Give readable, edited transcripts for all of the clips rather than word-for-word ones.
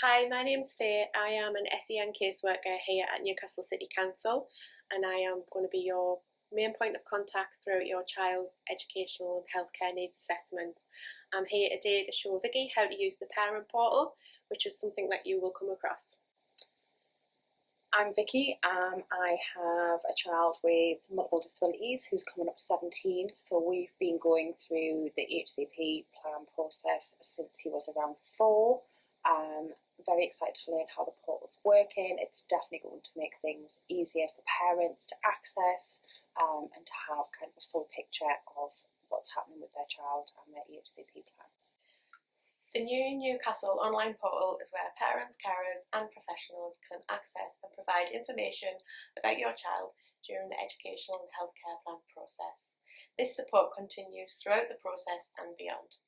Hi, my name's Faye. I am an SEN caseworker here at Newcastle City Council, and I am going to be your main point of contact throughout your child's educational and healthcare needs assessment. I'm here today to show Vicky how to use the parent portal, which is something that you will come across. I'm Vicky. I have a child with multiple disabilities who's coming up 17. So we've been going through the HCP plan process since he was around 4. Very excited to learn how the portal's working. It's definitely going to make things easier for parents to access and to have kind of a full picture of what's happening with their child and their HCP plan. The new Newcastle online portal is where parents, carers and professionals can access and provide information about your child during the educational and healthcare plan process. This support continues throughout the process and beyond.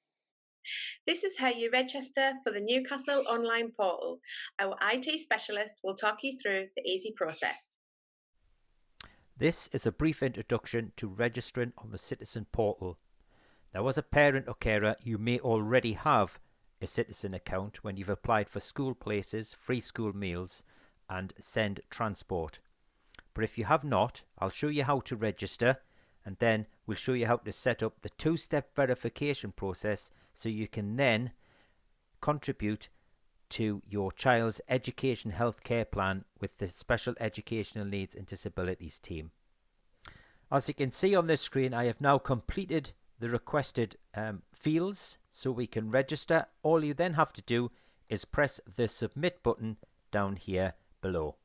This is how you register for the Newcastle online portal. Our IT specialist will talk you through the easy process. This is a brief introduction to registering on the Citizen portal. Now, as a parent or carer, you may already have a Citizen account when you've applied for school places, free school meals and send transport. But if you have not, I'll show you how to register, and then we'll show you how to set up the two-step verification process so you can then contribute to your child's education healthcare plan with the Special Educational Needs and Disabilities team. As you can see on this screen, I have now completed the requested fields so we can register. All you then have to do is press the submit button down here below.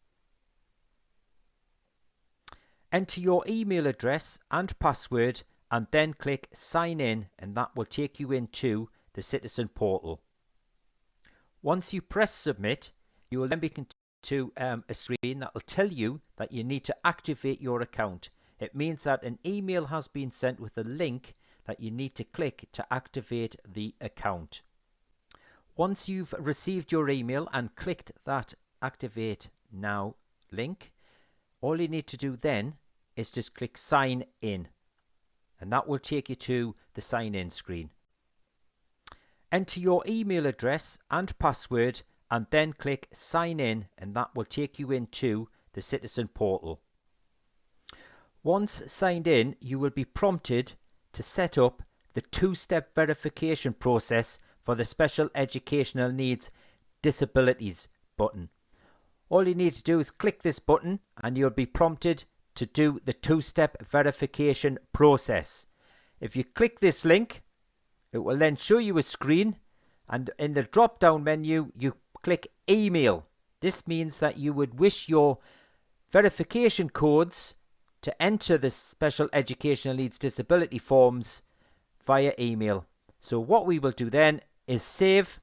Enter your email address and password and then click sign in, and that will take you into the Citizen portal. Once you press submit, you will then be to a screen that will tell you that you need to activate your account. It means that an email has been sent with a link that you need to click to activate the account. Once you've received your email and clicked that activate now link, all you need to do then is just click sign in, and that will take you to the sign in screen. Enter your email address and password and then click sign in, and that will take you into the Citizen portal. Once signed in, you will be prompted to set up the two-step verification process for the Special Educational Needs Disabilities button. All you need to do is click this button and you'll be prompted to do the two-step verification process. If you click this link, it will then show you a screen, and in the drop-down menu you click email. This means that you would wish your verification codes to enter the Special Educational Needs Disability forms via email. So what we will do then is save,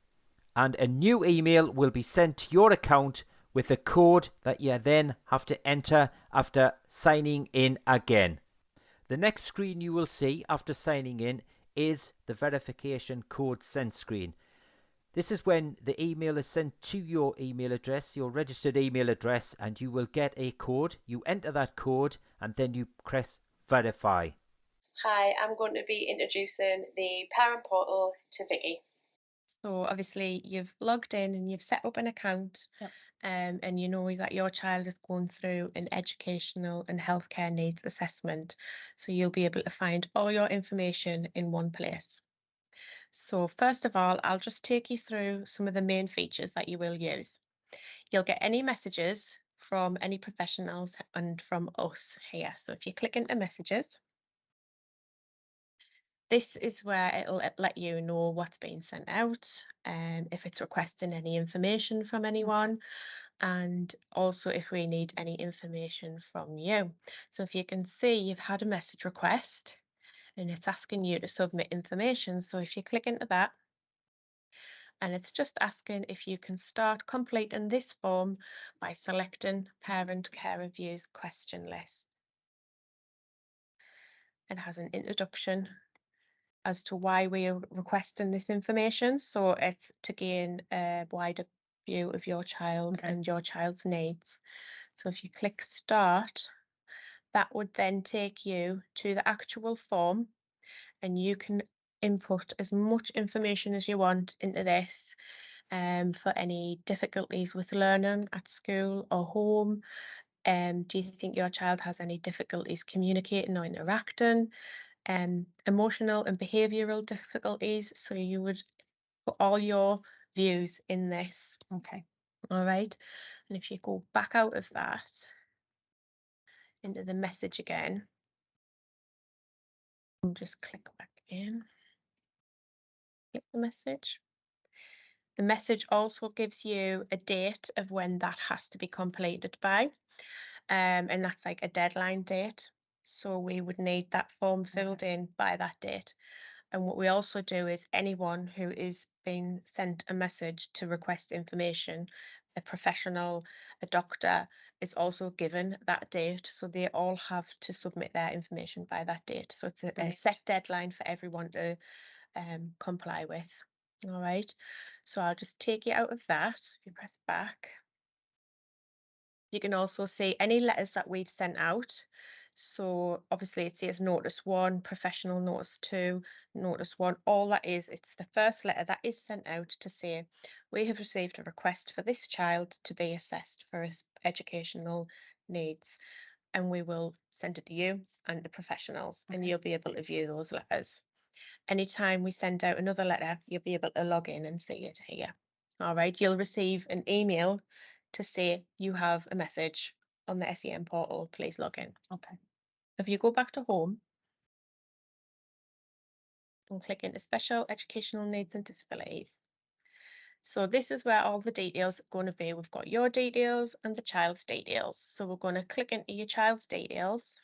and a new email will be sent to your account with a code that you then have to enter after signing in again. The next screen you will see after signing in is the verification code sent screen. This is when the email is sent to your email address, your registered email address, and you will get a code. You enter that code and then you press verify. Hi, I'm going to be introducing the parent portal to Vicky. So obviously you've logged in and you've set up an account. Yep. And you know that your child is going through an educational and healthcare needs assessment. So you'll be able to find all your information in one place. So first of all, I'll just take you through some of the main features that you will use. You'll get any messages from any professionals and from us here. So if you click into messages, this is where it'll let you know what's being sent out, if it's requesting any information from anyone, and also if we need any information from you. So if you can see, you've had a message request and it's asking you to submit information. So if you click into that, and it's just asking if you can start completing this form by selecting Parent Care Reviews question list. It has an introduction as to why we are requesting this information. So it's to gain a wider view of your child and your child's needs. So if you click start, that would then take you to the actual form, and you can input as much information as you want into this. for any difficulties with learning at school or home. Do you think your child has any difficulties communicating or interacting? Emotional and behavioural difficulties. So you would put all your views in this. Okay. All right. And if you go back out of that into the message again, and just click back in, click the message. The message also gives you a date of when that has to be completed by, and that's like a deadline date. So we would need that form filled in by that date. And what we also do is anyone who is being sent a message to request information, a professional, a doctor, is also given that date. So they all have to submit their information by that date. So it's a Brilliant. set deadline for everyone to comply with. All right. So I'll just take you out of that. If you press back. You can also see any letters that we've sent out. So obviously it says notice 1, professional notice 2, notice 1. All that is, it's the first letter that is sent out to say we have received a request for this child to be assessed for his educational needs, and we will send it to you and the professionals, and you'll be able to view those letters. Anytime we send out another letter, you'll be able to log in and see it here. All right, you'll receive an email to say you have a message on the SEM portal, please log in. Okay. If you go back to home and click into special educational needs and disabilities. So this is where all the details are going to be. We've got your details and the child's details. So we're going to click into your child's details.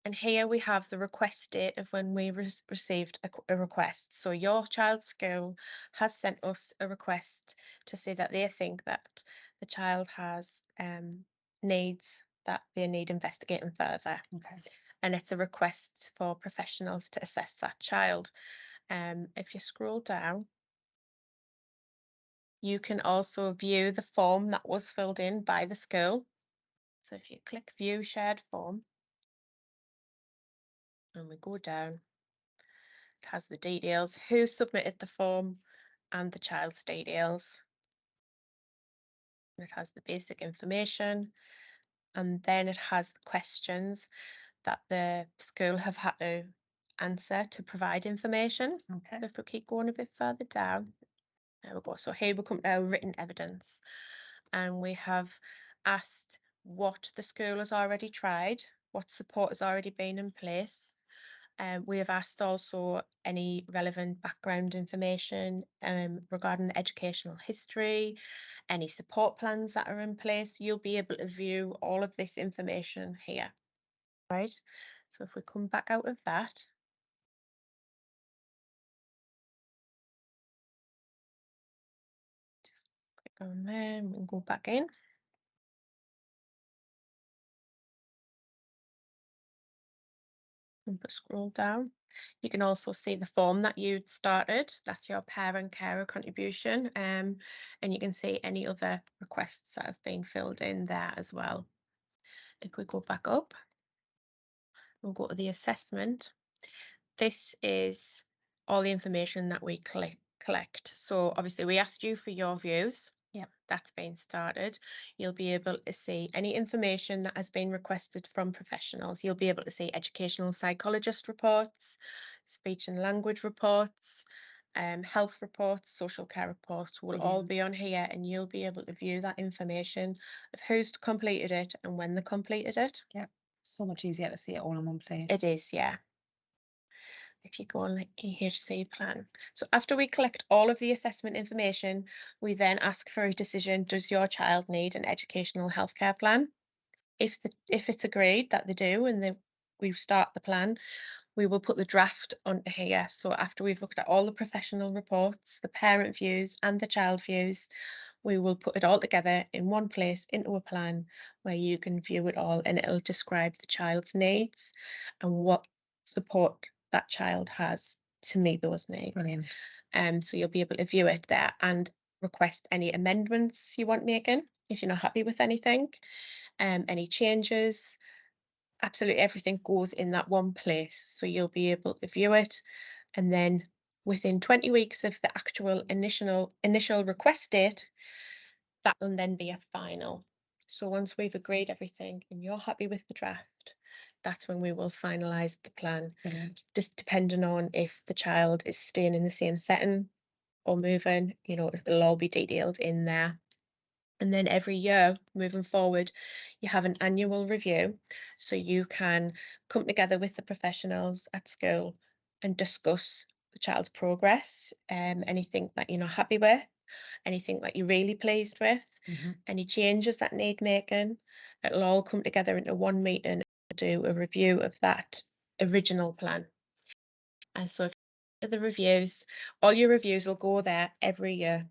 And here we have the request date of when we received a request. So your child's school has sent us a request to say that they think that the child has needs that they need investigating further. Okay. And it's a request for professionals to assess that child. If you scroll down, you can also view the form that was filled in by the school. So if you click view shared form, and we go down, it has the details, who submitted the form, and the child's details. And it has the basic information, and then it has the questions that the school have had to answer to provide information. Okay. So if we keep going a bit further down, there we go. So here we come to our written evidence, and we have asked what the school has already tried, what support has already been in place. We have asked also any relevant background information regarding the educational history, any support plans that are in place. You'll be able to view all of this information here, right? So if we come back out of that, just click on there and we can go back in. And scroll down. You can also see the form that you started. That's your parent carer contribution. And you can see any other requests that have been filled in there as well. If we go back up, we'll go to the assessment. This is all the information that we collect. So obviously we asked you for your views. Yep. That's been started. You'll be able to see any information that has been requested from professionals. You'll be able to see educational psychologist reports, speech and language reports, health reports, social care reports will all be on here, and you'll be able to view that information of who's completed it and when they completed it. Yeah. So much easier to see it all in one place. It is, yeah. If you go on the EHC plan. So after we collect all of the assessment information, we then ask for a decision. Does your child need an educational healthcare plan? If it's agreed that they do and we start the plan, we will put the draft onto here. So after we've looked at all the professional reports, the parent views and the child views, we will put it all together in one place into a plan where you can view it all, and it'll describe the child's needs and what support that child has to meet those needs. Brilliant. So you'll be able to view it there and request any amendments you want making if you're not happy with anything, any changes. Absolutely everything goes in that one place. So you'll be able to view it, and then within 20 weeks of the actual initial request date, that will then be a final. So once we've agreed everything and you're happy with the draft, that's when we will finalise the plan. Brilliant. Just depending on if the child is staying in the same setting or moving, it'll all be detailed in there. And then every year moving forward, you have an annual review. So you can come together with the professionals at school and discuss the child's progress, anything that you're not happy with, anything that you're really pleased with, any changes that need making. It'll all come together into one meeting and do a review of that original plan. And so if you do the reviews, all your reviews will go there every year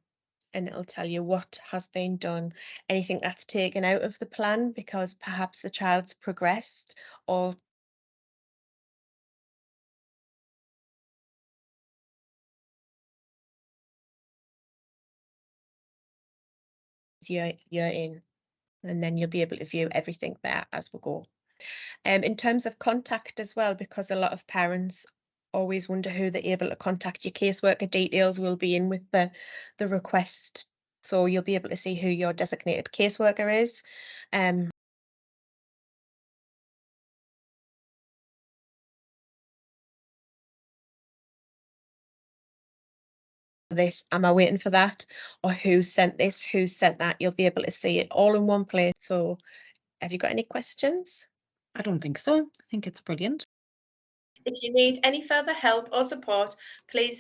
and it'll tell you what has been done, anything that's taken out of the plan because perhaps the child's progressed or year in, and then you'll be able to view everything there as we go. In terms of contact as well, because a lot of parents always wonder who they're able to contact, your caseworker details will be in with the request. So you'll be able to see who your designated caseworker is. This, am I waiting for that? Or who sent this, who sent that? You'll be able to see it all in one place. So have you got any questions? I don't think so. I think it's brilliant. If you need any further help or support, please